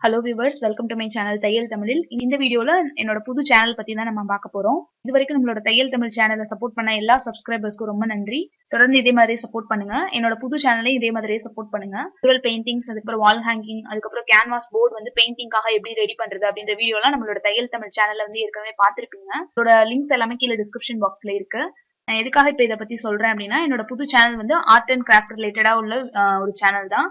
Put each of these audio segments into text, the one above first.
Hello viewers, welcome to my channel தையல் தமிழில். இந்த வீடியோல என்னோட புது சேனல் பத்தி தான் நம்ம பார்க்க போறோம். இது வரைக்கும் நம்மளோட தையல் தமிழ் சேனலை சப்போர்ட் பண்ண எல்லா சப்ஸ்கிரைபர்ஸ்க்கும் ரொம்ப நன்றி. தொடர்ந்து இதே மாதிரி சப்போர்ட் பண்ணுங்க. என்னோட புது சேனலையும் இதே மாதிரியே சப்போர்ட் பண்ணுங்க. விரல் பெயிண்டிங்ஸ், அதுக்கப்புறம் வால் ஹேங்கிங், அதுக்கப்புறம் கேன்வாஸ் போர்டு வந்து பெயிண்டிங்காக எப்படி ரெடி பண்றது அப்படின்ற வீடியோலாம் நம்மளோட தையல் தமிழ் சேனல்ல வந்து ஏற்கனவே பார்த்திருப்பீங்க. இதோட லிங்க்ஸ் எல்லாமே கீழே டிஸ்கிரிப்ஷன் பாக்ஸ்ல இருக்கு. நான் எதுக்காக இப்ப இதை பத்தி சொல்றேன் அப்படின்னா, என்னோட புது சேனல் வந்து ஆர்ட் அண்ட் கிராஃப்ட் ரிலேட்டடா உள்ள ஒரு சேனல் தான்.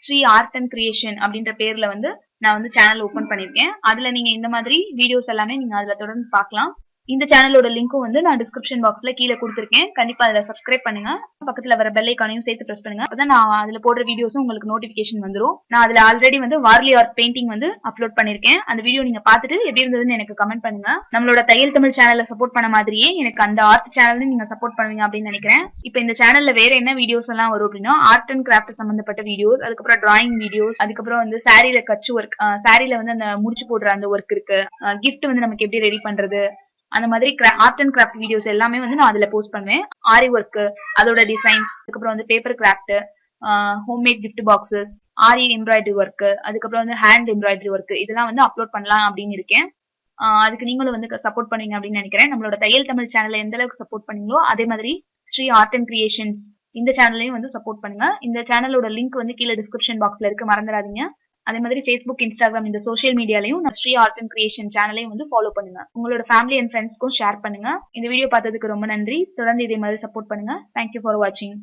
ஸ்ரீ ஆர்ட் அண்ட் கிரியேஷன் அப்படின்ற பேர்ல வந்து நான் வந்து சேனல் ஓபன் பண்ணிருக்கேன். அதுல நீங்க இந்த மாதிரி வீடியோஸ் எல்லாமே நீங்க அதுல தொடர்ந்து பார்க்கலாம். இந்த சேனலோட லிங்க்கும் வந்து நான் டிஸ்கிரிப்ஷன் பாக்ஸ்ல கீழே கொடுத்துருக்கேன். கண்டிப்பா அதுல சப்ஸ்கிரைப் பண்ணுங்க. பக்கத்துல வர பெல் ஐகானையும் சேர்த்து பிரஸ் பண்ணுங்க. அப்பதான் நான் அதுல போடுற வீடியோஸும் உங்களுக்கு நோட்டிபிகேஷன் வந்துரும். நான் அதுல ஆல்ரெடி வந்து வார்லி ஆர்ட் பெயிண்டிங் வந்து அப்லோட் பண்ணிருக்கேன். அந்த வீடியோ நீங்க பார்த்துட்டு எப்படி இருந்ததுன்னு எனக்கு கமெண்ட் பண்ணுங்க. நம்மளோட தையல் தமிழ் சேனலை சப்போர்ட் பண்ண மாதிரியே எனக்கு அந்த ஆர்ட் சேனல் நீங்க சப்போர்ட் பண்ணுவீங்க அப்படின்னு நினைக்கிறேன். இப்ப இந்த சேனல்ல வேற என்ன வீடியோஸ் எல்லாம் வரும் அப்படின்னா, ஆர்ட் அண்ட் கிராஃப்ட் சம்பந்தப்பட்ட வீடியோஸ், அதுக்கப்புறம் டிராயிங் வீடியோஸ், அதுக்கப்புறம் வந்து சாரியில கச்சு ஒர்க், சாரியில வந்து அந்த முடிச்சு போடுற அந்த ஒர்க் இருக்கு, கிஃப்ட் வந்து நமக்கு எப்படி ரெடி பண்றது, அந்த மாதிரி ஆர்ட் அண்ட் கிராஃப்ட் வீடியோஸ் எல்லாமே வந்து நான் அதுல போஸ்ட் பண்ணுவேன். ஆரி ஒர்க், அதோட டிசைன்ஸ், அதுக்கப்புறம் வந்து paper craft, homemade gift boxes, Aari embroidery work, அதுக்கப்புறம் வந்து ஹேண்ட் எம்ப்ராய்டரி ஒர்க், இதெல்லாம் வந்து அப்லோட் பண்ணலாம் அப்படின்னு இருக்கேன். அதுக்கு நீங்களும் வந்து சப்போர்ட் பண்ணுவீங்க அப்படின்னு நினைக்கிறேன். நம்மளோட தையல் தமிழ் சேனலை எந்த அளவுக்கு சப்போர்ட் பண்ணீங்களோ அதே மாதிரி ஸ்ரீ ஆர்ட் அண்ட் கிரியேஷன்ஸ் இந்த சேனலையும் வந்து சப்போர்ட் பண்ணுங்க. இந்த சேனலோட லிங்க் வந்து கீழே டிஸ்கிரிப்ஷன் பாக்ஸ்ல இருக்கு, மறந்துடாதீங்க. அதே மாதிரி ஃபேஸ்புக், இன்ஸ்டாகிராம் இந்த சோஷியல் மீடியாலையும் ஸ்ரீ ஆர்ட் அண்ட் கிரியேஷன் சேனலையும் வந்து ஃபாலோ பண்ணுங்க. உங்களோட ஃபேமிலி அண்ட் ஃப்ரெண்ட்ஸ்க்கும் ஷேர் பண்ணுங்க. இந்த வீடியோ பார்த்ததுக்கு ரொம்ப நன்றி. தொடர்ந்து இதே மாதிரி சப்போர்ட் பண்ணுங்க. தேங்க்யூ ஃபார் வாட்சிங்.